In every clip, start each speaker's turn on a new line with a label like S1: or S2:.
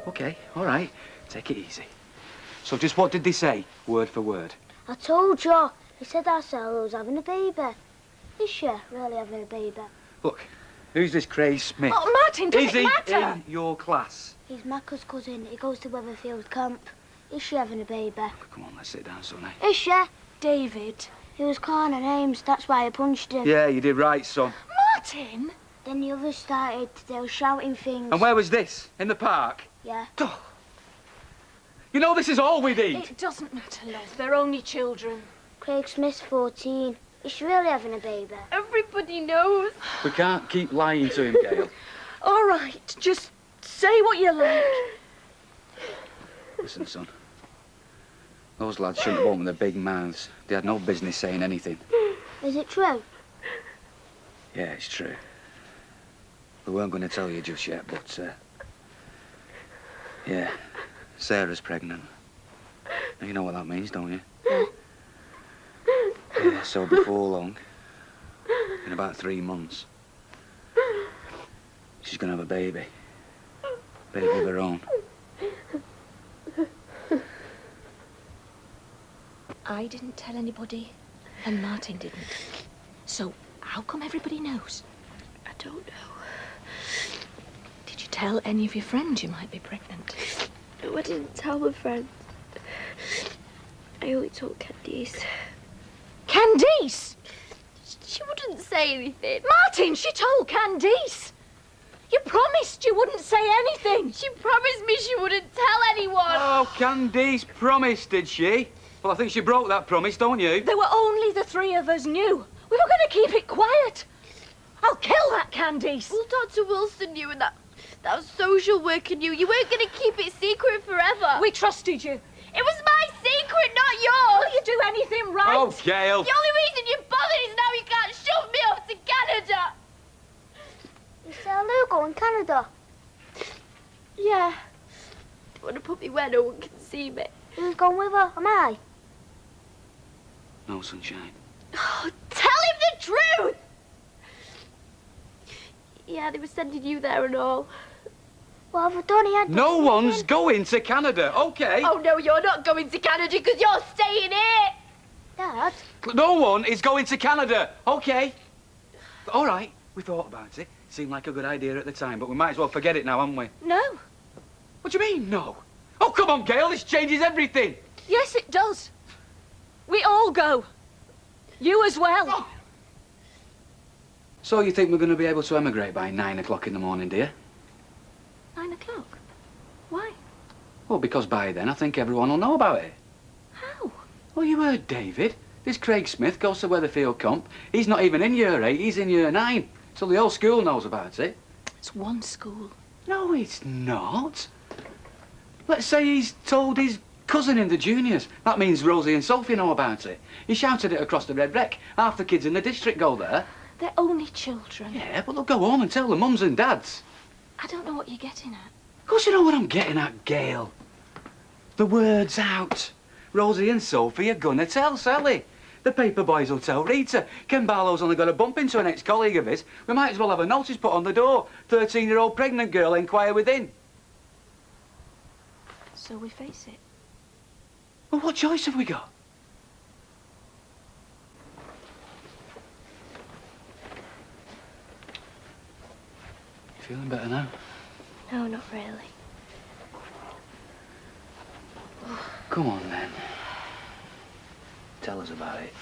S1: OK, all right. Take it easy. So just what did they say, word for word?
S2: I told you. He said our Sarah was having a baby. Is she really having a baby?
S1: Look, who's this Craig Smith?
S3: Oh, Martin, does it matter?
S1: Is he in your class?
S2: He's Macca's cousin. He goes to Weatherfield Camp. Is she having a baby?
S1: Come on, let's sit down, sonny.
S2: Is she?
S3: David.
S2: He was calling her names. That's why I punched him.
S1: Yeah, you did right, son.
S3: Martin?
S2: Then the others started. They were shouting things.
S1: And where was this? In the park?
S2: Yeah.
S1: Oh. You know, this is all we need.
S3: It doesn't matter, love. They're only children.
S2: Craig Smith's 14. Is she really having a baby?
S3: Everybody knows.
S1: We can't keep lying to him, Gail.
S3: All right, just say what you like.
S1: Listen, son. Those lads shouldn't have opened their big mouths. They had no business saying anything.
S2: Is it true?
S1: Yeah, it's true. We weren't going to tell you just yet, but, yeah, Sarah's pregnant. You know what that means, don't you?
S2: Yeah.
S1: Yeah, so before long, in about 3 months, she's going to have a baby. Baby of her own.
S3: I didn't tell anybody, and Martin didn't. So, how come everybody knows?
S2: I don't know.
S3: Did you tell any of your friends you might be pregnant?
S2: No, I didn't tell my friends. I only told Candice.
S3: Candice?
S2: She wouldn't say anything.
S3: Martin, she told Candice. You promised you wouldn't say anything.
S2: She promised me she wouldn't tell anyone.
S1: Oh, Candice promised, did she? Well, I think she broke that promise, don't you?
S3: There were only the 3 of us knew. We were going to keep it quiet. I'll kill that Candice.
S2: Well, Dr. Wilson knew, and that social worker knew. You weren't going to keep it secret forever.
S3: We trusted you.
S2: It was my secret, not yours.
S3: Will you do anything right?
S1: Oh, Gail.
S2: The only reason you're bothered is now you can't shove me off to Canada. Is Sarah Lou going to Canada? Yeah. They want to put me where no one can see me. Who's going with her? Am I?
S1: No, sunshine.
S2: Oh, tell him the truth! Yeah, they were sending you there and all. What have I done? He had
S1: No one's going to Canada, OK?
S2: Oh, no, you're not going to Canada because you're staying here. Dad?
S1: No one is going to Canada, OK? All right, we thought about it. Seemed like a good idea at the time, but we might as well forget it now, haven't we?
S3: No.
S1: What do you mean, no? Oh, come on, Gail, this changes everything.
S3: Yes, it does. We all go. You as well.
S1: Oh. So you think we're going to be able to emigrate by 9 o'clock in the morning, dear?
S3: 9 o'clock? Why?
S1: Well, because by then I think everyone will know about it.
S3: How?
S1: Well, you heard David. This Craig Smith goes to Weatherfield Camp. He's not even in year 8, he's in year 9. So the whole school knows about it.
S3: It's one school.
S1: No, it's not. Let's say he's told his cousin in the juniors. That means Rosie and Sophie know about it. He shouted it across the Red Wreck. Half the kids in the district go there.
S3: They're only children.
S1: Yeah, but they'll go home and tell the mums and dads.
S3: I don't know what you're getting at.
S1: Of course you know what I'm getting at, Gail. The word's out. Rosie and Sophie are gonna tell Sally. The paper boys will tell Rita. Ken Barlow's only got a bump into an ex-colleague of his. We might as well have a notice put on the door. 13-year-old pregnant girl, inquire within.
S3: So we face it.
S1: Well, what choice have we got? Feeling better now?
S2: No, not really.
S1: Come on, then. Tell us about it.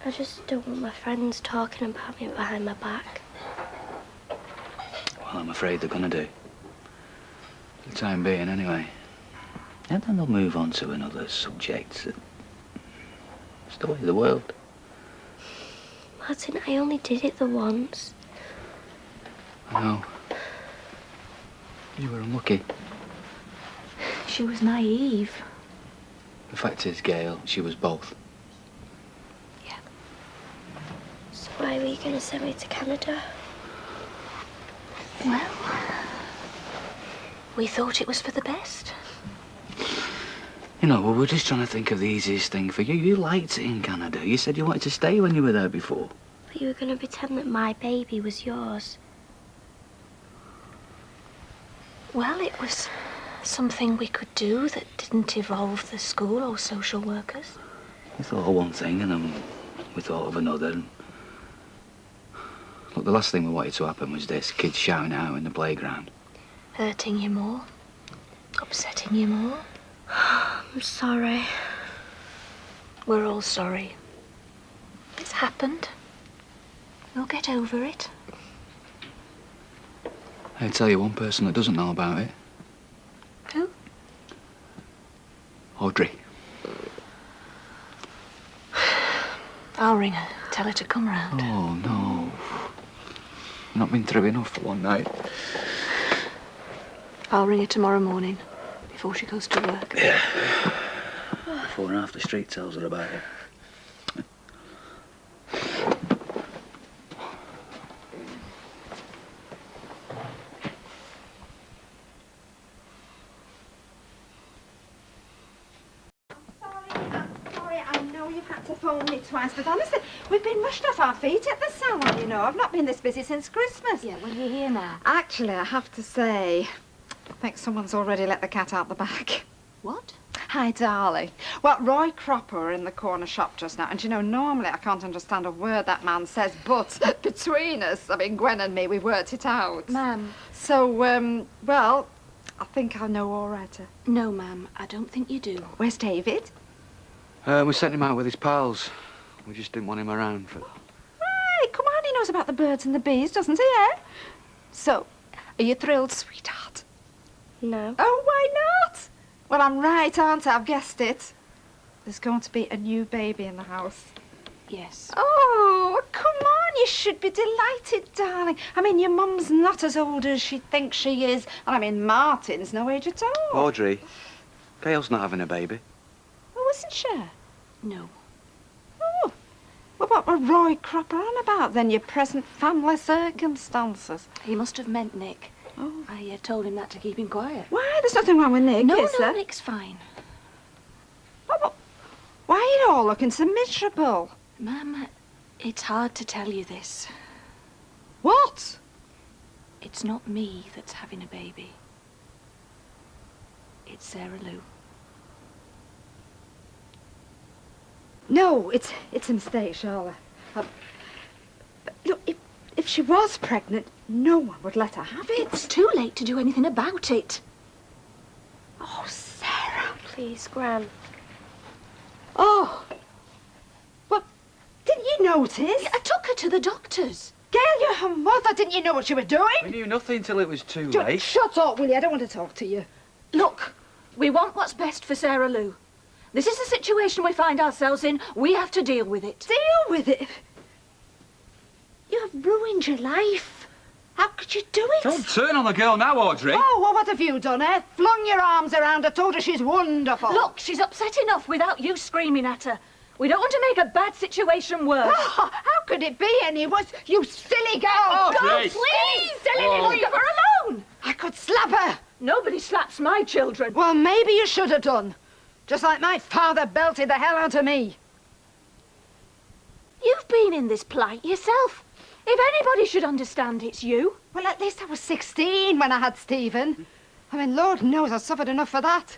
S2: I just don't want my friends talking about me behind my back.
S1: Well, I'm afraid they're gonna do. For the time being, anyway. And then they'll move on to another subject. It's the way of the world.
S2: Martin, I only did it the once.
S1: I know. You were unlucky.
S3: She was naive.
S1: The fact is, Gail, she was both.
S3: Yeah.
S2: So why were you going to send me to Canada?
S3: Well, we thought it was for the best.
S1: You know, well, we're just trying to think of the easiest thing for you. You liked it in Canada. You said you wanted to stay when you were there before.
S2: But you were going to pretend that my baby was yours.
S3: Well, it was something we could do that didn't involve the school or social workers.
S1: We thought of one thing and then we thought of another. Look, the last thing we wanted to happen was this, kids shouting out in the playground.
S3: Hurting you more? Upsetting you more?
S2: I'm sorry.
S3: We're all sorry. It's happened. We'll get over it.
S1: I'll tell you one person that doesn't know about it.
S3: Who?
S1: Audrey.
S3: I'll ring her. Tell her to come round.
S1: Oh, no. You've not been through enough for one night.
S3: I'll ring her tomorrow morning, before she goes to work.
S1: Yeah. Before half the street tells her about it.
S4: Phone me twice, but honestly, we've been mushed off our feet at the salon, you know. I've not been this busy since Christmas.
S3: Yeah, well, you're here now.
S4: Actually, I have to say, I think someone's already let the cat out the bag.
S3: What?
S4: Hi, darling. Well, Roy Cropper were in the corner shop just now, and you know, normally I can't understand a word that man says, but between us, I mean, Gwen and me, we've worked it out.
S3: Ma'am.
S4: So, well, I think I know all right.
S3: No, ma'am, I don't think you do.
S4: Where's David?
S1: We sent him out with his pals. We just didn't want him around for...
S4: Right, come on, he knows about the birds and the bees, doesn't he, eh? So, are you thrilled, sweetheart?
S2: No.
S4: Oh, why not? Well, I'm right, aren't I? I've guessed it. There's going to be a new baby in the house.
S3: Yes.
S4: Oh, come on, you should be delighted, darling. I mean, your mum's not as old as she thinks she is. And I mean, Martin's no age at all.
S1: Audrey, Gail's not having a baby.
S4: Oh, isn't she?
S3: No.
S4: Oh. Well, what were Roy Cropper on about, then, your present family circumstances?
S3: He must have meant Nick.
S4: Oh.
S3: I told him that to keep him quiet.
S4: Why? There's nothing wrong with Nick,
S3: No,
S4: is
S3: no,
S4: there?
S3: Nick's fine.
S4: Why are you all looking so miserable?
S3: Ma'am, it's hard to tell you this.
S4: What?
S3: It's not me that's having a baby. It's Sarah Lou.
S4: No, it's a mistake, Charlotte. But look, if she was pregnant, no one would let her have it.
S3: It's too late to do anything about it.
S4: Oh, Sarah.
S2: Please, Gran.
S4: Oh. Well, didn't you notice?
S3: I took her to the doctors.
S4: Gail, you're her mother. Didn't you know what you were doing?
S1: We knew nothing till it was too
S4: Just
S1: late.
S4: shut up, will you? I don't want to talk to you.
S3: Look, we want what's best for Sarah Lou. This is the situation we find ourselves in. We have to deal with it.
S4: Deal with it. You have ruined your life. How could you do it?
S1: Don't turn on the girl now, Audrey.
S4: Oh, well, what have you done, eh? Flung your arms around her, told her she's wonderful.
S3: Look, she's upset enough without you screaming at her. We don't want to make a bad situation worse.
S4: Oh, how could it be any worse? You silly girl!
S1: Audrey!
S3: Go, please! Silly
S1: Whoa.
S3: leave her alone!
S4: I could slap her.
S3: Nobody slaps my children.
S4: Well, maybe you should have done. Just like my father belted the hell out of me.
S3: You've been in this plight yourself. If anybody should understand, it's you.
S4: Well, at least I was 16 when I had Stephen. I mean, Lord knows I suffered enough for that.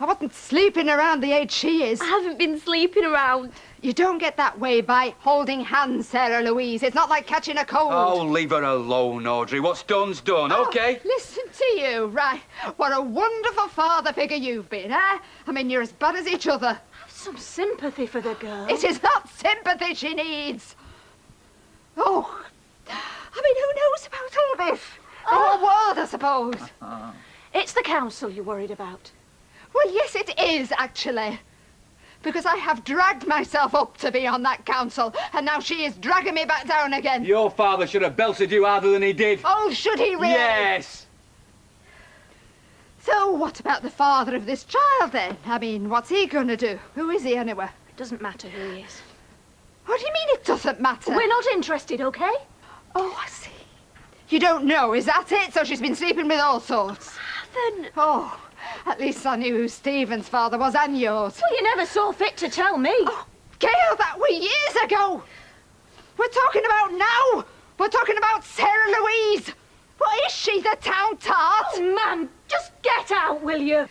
S4: I wasn't sleeping around the age she is.
S2: I haven't been sleeping around.
S4: You don't get that way by holding hands, Sarah Louise. It's not like catching a cold.
S1: Oh, leave her alone, Audrey. What's done's done, OK?
S4: Listen to you, right. What a wonderful father figure you've been, eh? I mean, you're as bad as each other.
S3: Have some sympathy for the girl.
S4: It is not sympathy she needs. Oh, I mean, who knows about all this? The whole world, I suppose.
S3: It's the council you're worried about.
S4: Well, yes, it is, actually. Because I have dragged myself up to be on that council, and now she is dragging me back down again.
S1: Your father should have belted you harder than he did.
S4: Oh, should he really?
S1: Yes.
S4: So what about the father of this child, then? I mean, what's he going to do? Who is he, anyway?
S3: It doesn't matter who he is.
S4: What do you mean it doesn't matter?
S3: We're not interested, OK?
S4: Oh, I see. You don't know, is that it? So she's been sleeping with all sorts?
S2: Haven't.
S4: Oh, at least I knew who Stephen's father was and yours.
S3: Well, you never saw fit to tell me.
S4: Oh, Gail, that were years ago. We're talking about now. We're talking about Sarah Louise. What is she, the town tart?
S3: Oh, man, just get out, will you?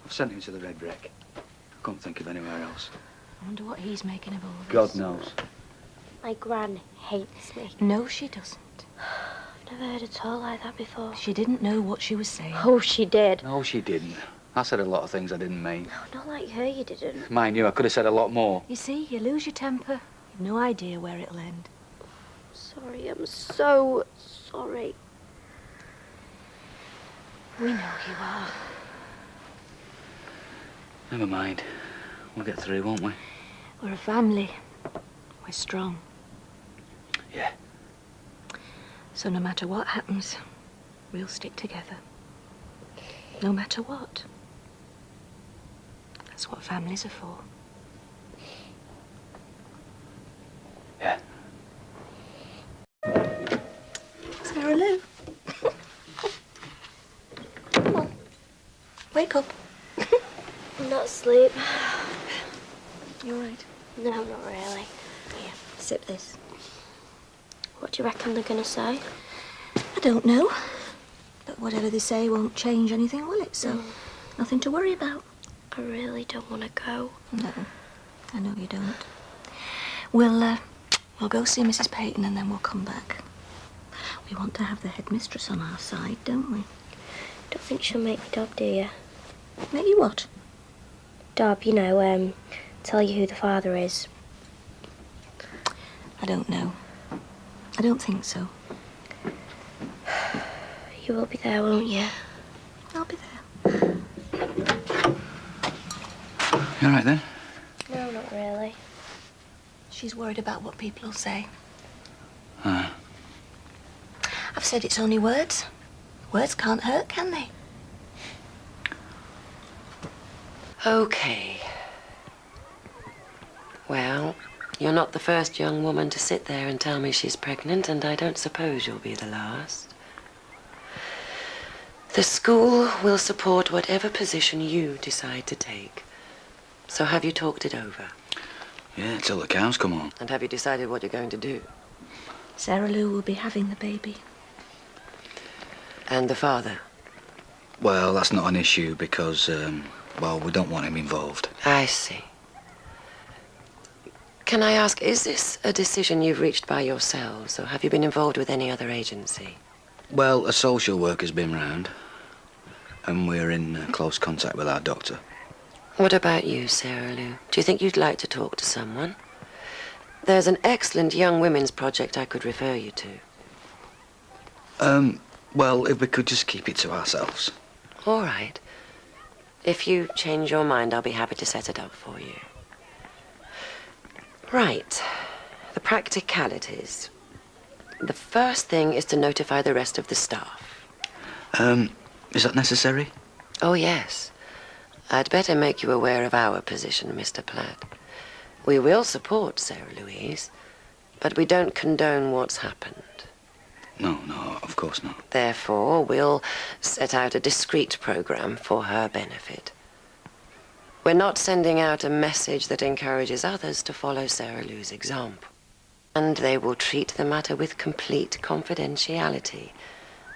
S1: I've sent him to the Red Brick. I can't think of anywhere else.
S3: I wonder what he's making of all this.
S1: God knows.
S2: My gran hates me.
S3: No, she doesn't.
S2: I've never heard her talk like that before.
S3: She didn't know what she was saying.
S2: Oh, she did.
S1: No, she didn't. I said a lot of things I didn't mean.
S2: No, not like her, you didn't.
S1: Mind you, I could have said a lot more.
S3: You see, you lose your temper. You've no idea where it'll end.
S2: Sorry, I'm so sorry.
S3: We know you are.
S1: Never mind. We'll get through, won't we?
S3: We're a family. We're strong.
S1: Yeah.
S3: So no matter what happens, we'll stick together. No matter what. That's what families are for.
S1: Yeah.
S3: Sarah Lou. Come on. Wake up.
S2: I'm not asleep.
S3: You all right?
S2: No, not really.
S3: Here, sip this.
S2: What do you reckon they're gonna say?
S3: I don't know. But whatever they say won't change anything, will it? So, nothing to worry about.
S2: I really don't want to go.
S3: No, I know you don't. We'll go see Mrs. Peyton and then we'll come back. We want to have the headmistress on our side, don't we?
S2: Don't think she'll make me Dob, do you?
S3: Make you what?
S2: Dob, you know, tell you who the father is.
S3: I don't know. I don't think so.
S2: You will be there, won't you?
S3: I'll be there.
S1: You all right then?
S2: No, not really.
S3: She's worried about what people will say.
S1: Ah.
S3: I've said it's only words. Words can't hurt, can they?
S5: Okay. Well, you're not the first young woman to sit there and tell me she's pregnant, and I don't suppose you'll be the last. The school will support whatever position you decide to take. So have you talked it over?
S1: Yeah, till the cows come on.
S5: And have you decided what you're going to do?
S3: Sarah Lou will be having the baby.
S5: And the father?
S1: Well, that's not an issue because, well, we don't want him involved.
S5: I see. Can I ask, is this a decision you've reached by yourselves, or have you been involved with any other agency?
S1: Well, a social worker's been round, and we're in close contact with our doctor.
S5: What about you, Sarah Lou? Do you think you'd like to talk to someone? There's an excellent young women's project I could refer you to.
S1: Well, if we could just keep it to ourselves.
S5: All right. If you change your mind, I'll be happy to set it up for you. Right. The practicalities. The first thing is to notify the rest of the staff.
S1: Is that necessary?
S5: Oh, yes. I'd better make you aware of our position, Mr. Platt. We will support Sarah Louise, but we don't condone what's happened.
S1: No, of course not.
S5: Therefore, we'll set out a discreet program for her benefit. We're not sending out a message that encourages others to follow Sarah Lou's example. And they will treat the matter with complete confidentiality.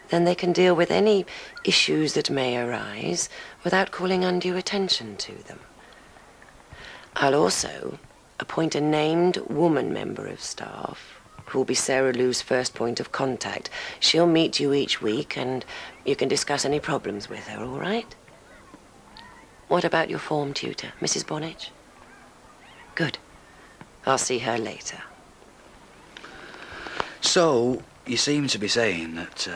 S5: Then they can deal with any issues that may arise without calling undue attention to them. I'll also appoint a named woman member of staff who will be Sarah Lou's first point of contact. She'll meet you each week and you can discuss any problems with her, all right? What about your form tutor, Mrs. Bonnage? Good. I'll see her later.
S1: So, you seem to be saying that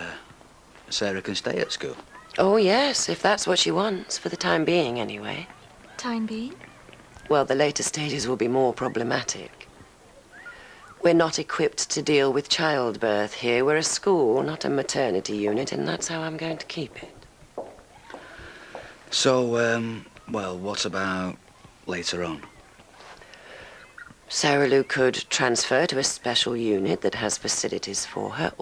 S1: Sarah can stay at school?
S5: Oh, yes, if that's what she wants, for the time being, anyway.
S3: Time being?
S5: Well, the later stages will be more problematic. We're not equipped to deal with childbirth here. We're a school, not a maternity unit, and that's how I'm going to keep it.
S1: So, well, what about later on?
S5: Sarah Lou could transfer to a special unit that has facilities for her,